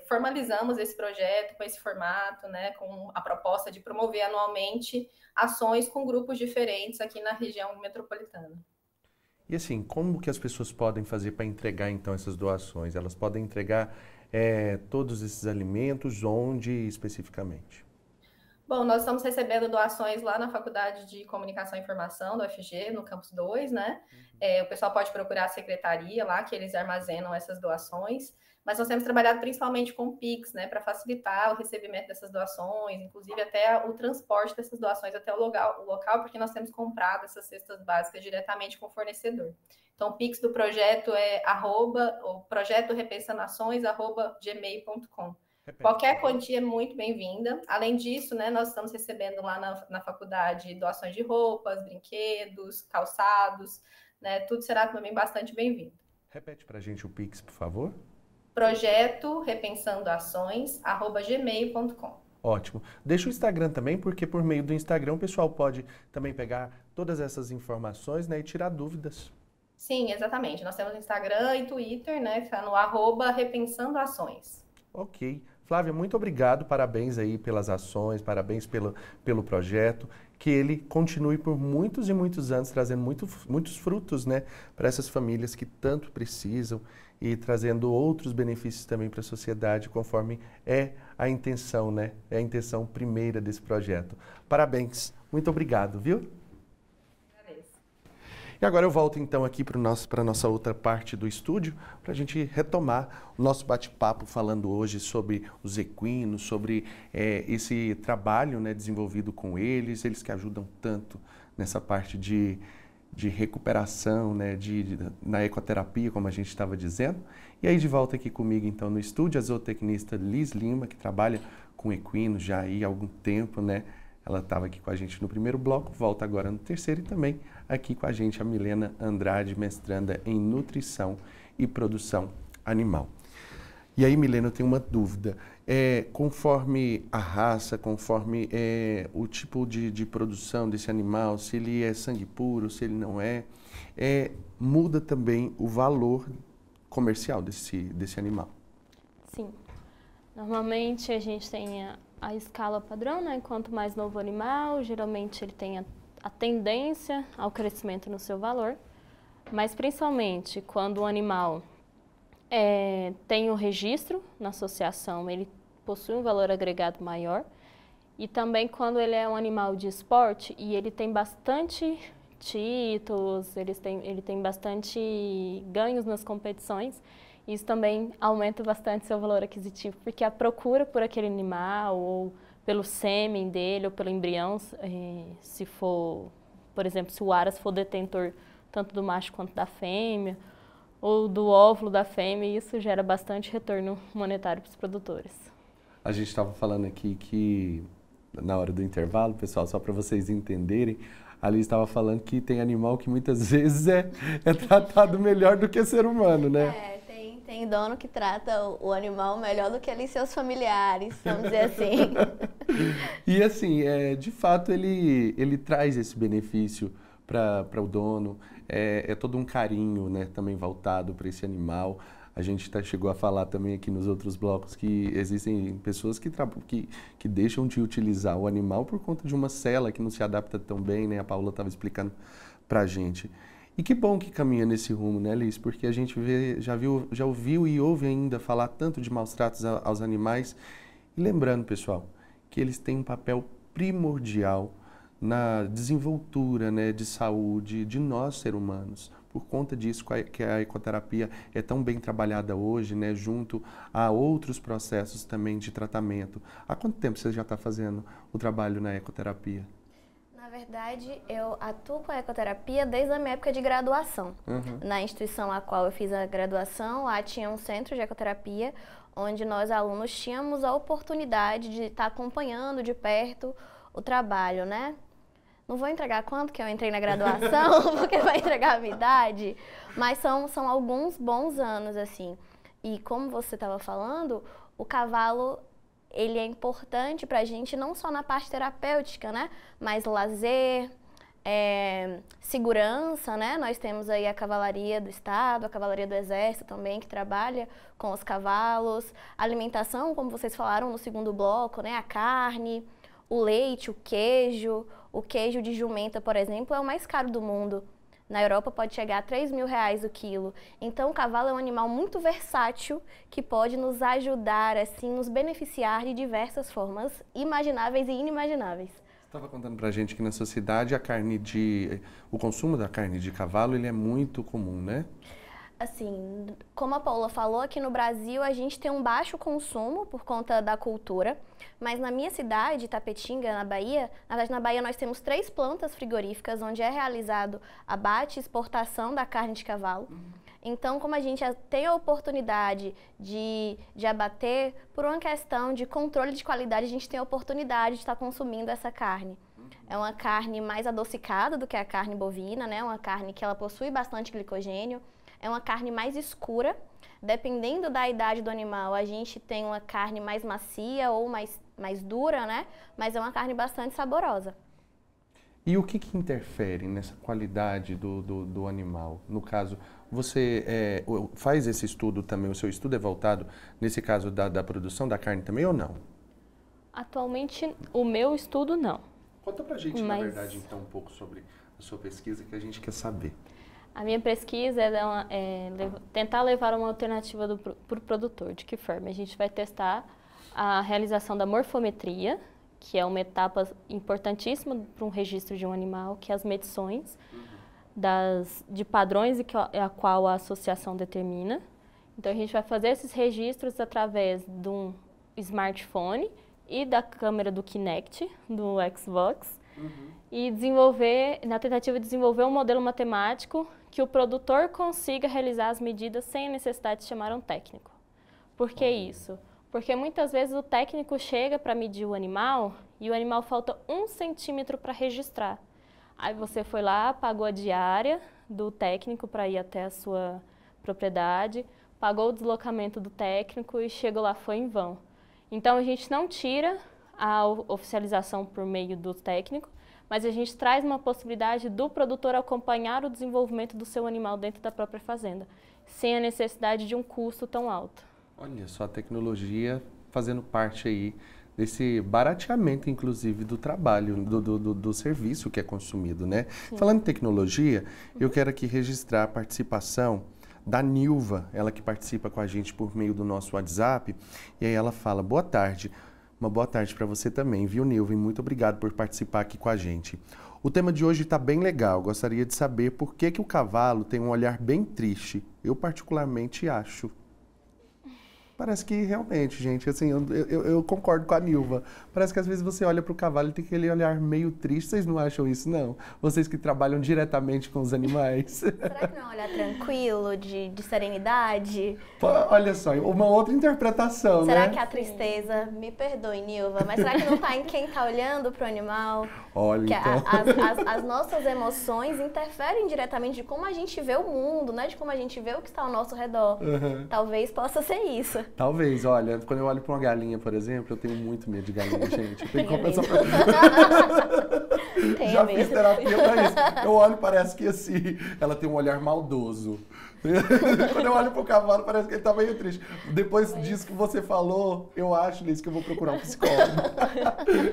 formalizamos esse projeto com esse formato, né, com a proposta de promover anualmente ações com grupos diferentes aqui na região metropolitana. E assim, como que as pessoas podem fazer para entregar então essas doações? Elas podem entregar todos esses alimentos onde especificamente? Bom, nós estamos recebendo doações lá na Faculdade de Comunicação e Informação da UFG, no Campus 2, né? O pessoal pode procurar a secretaria lá, que eles armazenam essas doações. Mas nós temos trabalhado principalmente com o Pix, né? Para facilitar o recebimento dessas doações, inclusive até o transporte dessas doações até o local, porque nós temos comprado essas cestas básicas diretamente com o fornecedor. Então, o Pix do projeto é o projetorepensanações@gmail.com. Qualquer quantia é muito bem-vinda. Além disso, né, nós estamos recebendo lá na faculdade doações de roupas, brinquedos, calçados, né, tudo será também bastante bem-vindo. Repete para a gente o Pix, por favor. projetorepensanoações@gmail.com. Ótimo. Deixa o Instagram também, porque por meio do Instagram o pessoal pode também pegar todas essas informações, né, e tirar dúvidas. Sim, exatamente. Nós temos Instagram e Twitter, né, que está no @repensandoações. Ok. Flávia, muito obrigado, parabéns aí pelas ações, parabéns pelo projeto, que ele continue por muitos e muitos anos, trazendo muitos frutos, né, para essas famílias que tanto precisam e trazendo outros benefícios também para a sociedade, conforme é a intenção, né, é a intenção primeira desse projeto. Parabéns, muito obrigado, viu? E agora eu volto então aqui para a nossa outra parte do estúdio, para a gente retomar o nosso bate-papo falando hoje sobre os equinos, sobre esse trabalho, né, desenvolvido com eles que ajudam tanto nessa parte de recuperação, né, na ecoterapia, como a gente estava dizendo. E aí de volta aqui comigo então no estúdio, a zootecnista Liz Lima, que trabalha com equinos já há algum tempo, né? Ela estava aqui com a gente no primeiro bloco, volta agora no terceiro e também aqui com a gente a Milena Andrade, mestranda em Nutrição e Produção Animal. E aí, Milena, eu tenho uma dúvida. Conforme a raça, conforme o tipo de produção desse animal, se ele é sangue puro, se ele não muda também o valor comercial desse animal? Sim. Normalmente a gente tem a escala padrão, né? Quanto mais novo o animal, geralmente ele tem a tendência ao crescimento no seu valor, mas principalmente quando o animal tem o registro na associação, ele possui um valor agregado maior, e também quando ele é um animal de esporte e ele tem bastante títulos, ele tem bastante ganhos nas competições, isso também aumenta bastante seu valor aquisitivo, porque a procura por aquele animal, ou pelo sêmen dele, ou pelo embrião, se for, por exemplo, se o aras for detentor tanto do macho quanto da fêmea, ou do óvulo da fêmea, isso gera bastante retorno monetário para os produtores. A gente estava falando aqui que, na hora do intervalo, pessoal, só para vocês entenderem, a Liz estava falando que tem animal que muitas vezes é tratado melhor do que ser humano, né? Tem dono que trata o animal melhor do que ali seus familiares, vamos dizer assim. E assim, de fato, ele traz esse benefício para o dono, é todo um carinho, né, também voltado para esse animal. A gente chegou a falar também aqui nos outros blocos que existem pessoas que deixam de utilizar o animal por conta de uma cela que não se adapta tão bem, né? A Paula estava explicando para a gente. E que bom que caminha nesse rumo, né, Liz? Porque a gente já ouviu e ouve ainda falar tanto de maus tratos aos animais. E lembrando, pessoal, que eles têm um papel primordial na desenvoltura, né, de saúde de nós, seres humanos. Por conta disso que a ecoterapia é tão bem trabalhada hoje, né, junto a outros processos também de tratamento. Há quanto tempo você já está fazendo o trabalho na ecoterapia? Na verdade, eu atuo com a ecoterapia desde a minha época de graduação. Na instituição a qual eu fiz a graduação, lá tinha um centro de ecoterapia, onde nós alunos tínhamos a oportunidade de estar acompanhando de perto o trabalho, né? Não vou entregar quanto que eu entrei na graduação, porque vai entregar a minha idade, mas são alguns bons anos, assim. E como você estava falando, o cavalo, ele é importante para a gente não só na parte terapêutica, né? Mas lazer, segurança, né? Nós temos aí a Cavalaria do Estado, a Cavalaria do Exército também, que trabalha com os cavalos. Alimentação, como vocês falaram no segundo bloco, né? A carne, o leite, o queijo de jumenta, por exemplo, é o mais caro do mundo. Na Europa pode chegar a R$3.000 o quilo. Então o cavalo é um animal muito versátil que pode nos ajudar, assim, nos beneficiar de diversas formas imagináveis e inimagináveis. Você estava contando pra gente que na sua cidade o consumo da carne de cavalo ele é muito comum, né? Assim, como a Paula falou, aqui no Brasil a gente tem um baixo consumo por conta da cultura, mas na minha cidade, Tapetinga, na Bahia, na verdade na Bahia nós temos 3 plantas frigoríficas onde é realizado abate e exportação da carne de cavalo. Então, como a gente tem a oportunidade de abater, por uma questão de controle de qualidade, a gente tem a oportunidade de estar consumindo essa carne. É uma carne mais adocicada do que a carne bovina, né? Uma carne que ela possui bastante glicogênio. É uma carne mais escura, dependendo da idade do animal, a gente tem uma carne mais macia ou mais dura, né? Mas é uma carne bastante saborosa. E o que interfere nessa qualidade do animal? No caso, você faz esse estudo também, o seu estudo é voltado, nesse caso, da produção da carne também ou não? Atualmente, o meu estudo não. Conta pra gente, na verdade, então, um pouco sobre a sua pesquisa que a gente quer saber. A minha pesquisa é tentar levar uma alternativa para o produtor. De que forma? A gente vai testar a realização da morfometria, que é uma etapa importantíssima para um registro de um animal, que é as medições de padrões a qual a associação determina. Então, a gente vai fazer esses registros através de um smartphone e da câmera do Kinect, do Xbox, e na tentativa de desenvolver um modelo matemático que o produtor consiga realizar as medidas sem a necessidade de chamar um técnico. Por que isso? Porque muitas vezes o técnico chega para medir o animal e o animal falta 1 centímetro para registrar. Aí você foi lá, pagou a diária do técnico para ir até a sua propriedade, pagou o deslocamento do técnico e chegou lá, foi em vão. Então a gente não tira a oficialização por meio do técnico, mas a gente traz uma possibilidade do produtor acompanhar o desenvolvimento do seu animal dentro da própria fazenda, sem a necessidade de um custo tão alto. Olha só a tecnologia fazendo parte aí desse barateamento, inclusive, do trabalho, do serviço que é consumido, né? Sim. Falando em tecnologia, eu quero aqui registrar a participação da Nilva, ela que participa com a gente por meio do nosso WhatsApp, e aí ela fala, boa tarde. Uma boa tarde para você também, viu, Nilva? E muito obrigado por participar aqui com a gente. O tema de hoje está bem legal. Gostaria de saber por que o cavalo tem um olhar bem triste. Eu particularmente acho. Parece que realmente, gente, assim, eu concordo com a Nilva. Parece que às vezes você olha para o cavalo e tem aquele olhar meio triste. Vocês não acham isso, não? Vocês que trabalham diretamente com os animais. Será que não é um olhar tranquilo, de serenidade? Olha só, uma outra interpretação, será, né? Será que a tristeza, me perdoe, Nilva, mas será que não está em quem está olhando para o animal? Olha, que então... as nossas emoções interferem diretamente de como a gente vê o mundo, né? De como a gente vê o que está ao nosso redor. Talvez possa ser isso. Talvez, olha, quando eu olho para uma galinha, por exemplo, eu tenho muito medo de galinha, gente. Eu tenho que compensar Já fiz terapia pra isso. Eu olho, parece que assim, ela tem um olhar maldoso. Quando eu olho pro cavalo, parece que ele tá meio triste. Depois disso que você falou, eu acho, Liz, que eu vou procurar um psicólogo.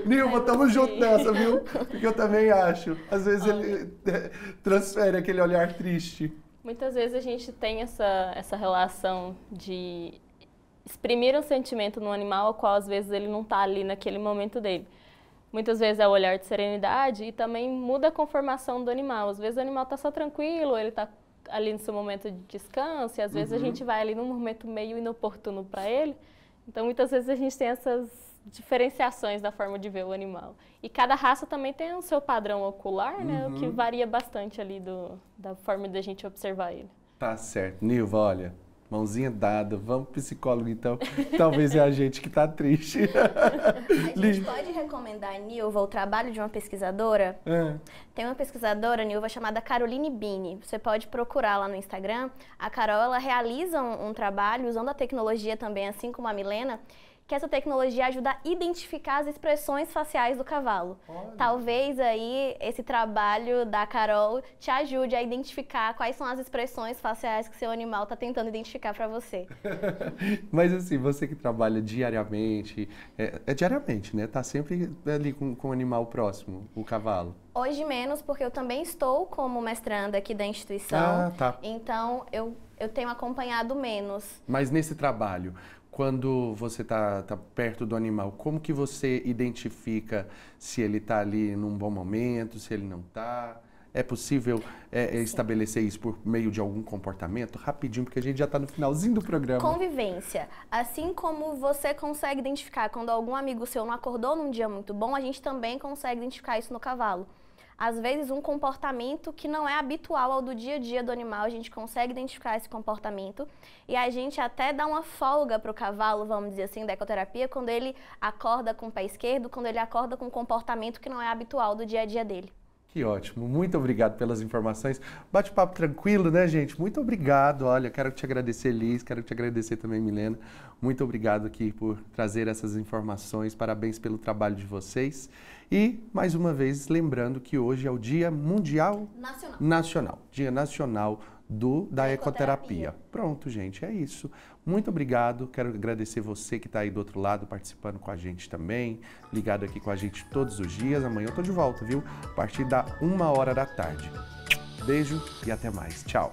Nilva, tamo junto nessa, viu? Porque eu também acho. Às vezes ele transfere aquele olhar triste. Muitas vezes a gente tem essa relação de exprimir um sentimento no animal, ao qual às vezes ele não tá ali naquele momento dele. Muitas vezes é o olhar de serenidade e também muda a conformação do animal. Às vezes o animal tá só tranquilo, ele tá ali no seu momento de descanso, e às vezes a gente vai ali num momento meio inoportuno para ele. Então, muitas vezes a gente tem essas diferenciações da forma de ver o animal. E cada raça também tem o seu padrão ocular, né? O que varia bastante ali da forma de a gente observar ele. Tá certo. Nilva, olha, mãozinha dada, vamos pro psicólogo então. Talvez é a gente que tá triste. A gente pode recomendar, Nilva, o trabalho de uma pesquisadora? Tem uma pesquisadora, Nilva, chamada Caroline Bini. Você pode procurar lá no Instagram. A Carol, ela realiza um trabalho usando a tecnologia também, assim como a Milena, que essa tecnologia ajuda a identificar as expressões faciais do cavalo. Olha. Talvez aí esse trabalho da Carol te ajude a identificar quais são as expressões faciais que seu animal está tentando identificar para você. Mas assim, você que trabalha diariamente, diariamente, né? Tá sempre ali com o animal próximo, o cavalo. Hoje menos, porque eu também estou como mestranda aqui da instituição. Ah, tá. Então eu tenho acompanhado menos. Mas nesse trabalho, quando você tá perto do animal, como que você identifica se ele está ali num bom momento, se ele não está? É possível estabelecer isso por meio de algum comportamento? Rapidinho, porque a gente já está no finalzinho do programa. Convivência. Assim como você consegue identificar quando algum amigo seu não acordou num dia muito bom, a gente também consegue identificar isso no cavalo. Às vezes, um comportamento que não é habitual ao do dia a dia do animal, a gente consegue identificar esse comportamento e a gente até dá uma folga para o cavalo, vamos dizer assim, da ecoterapia, quando ele acorda com o pé esquerdo, quando ele acorda com um comportamento que não é habitual do dia a dia dele. Que ótimo, muito obrigado pelas informações. Bate-papo tranquilo, né, gente? Muito obrigado. Olha, quero te agradecer, Liz, quero te agradecer também, Milena. Muito obrigado aqui por trazer essas informações. Parabéns pelo trabalho de vocês. E, mais uma vez, lembrando que hoje é o Dia Mundial Nacional. Dia Nacional da Ecoterapia. Pronto, gente, é isso. Muito obrigado. Quero agradecer você que está aí do outro lado, participando com a gente também, ligado aqui com a gente todos os dias. Amanhã eu tô de volta, viu? A partir da 1h da tarde. Beijo e até mais. Tchau.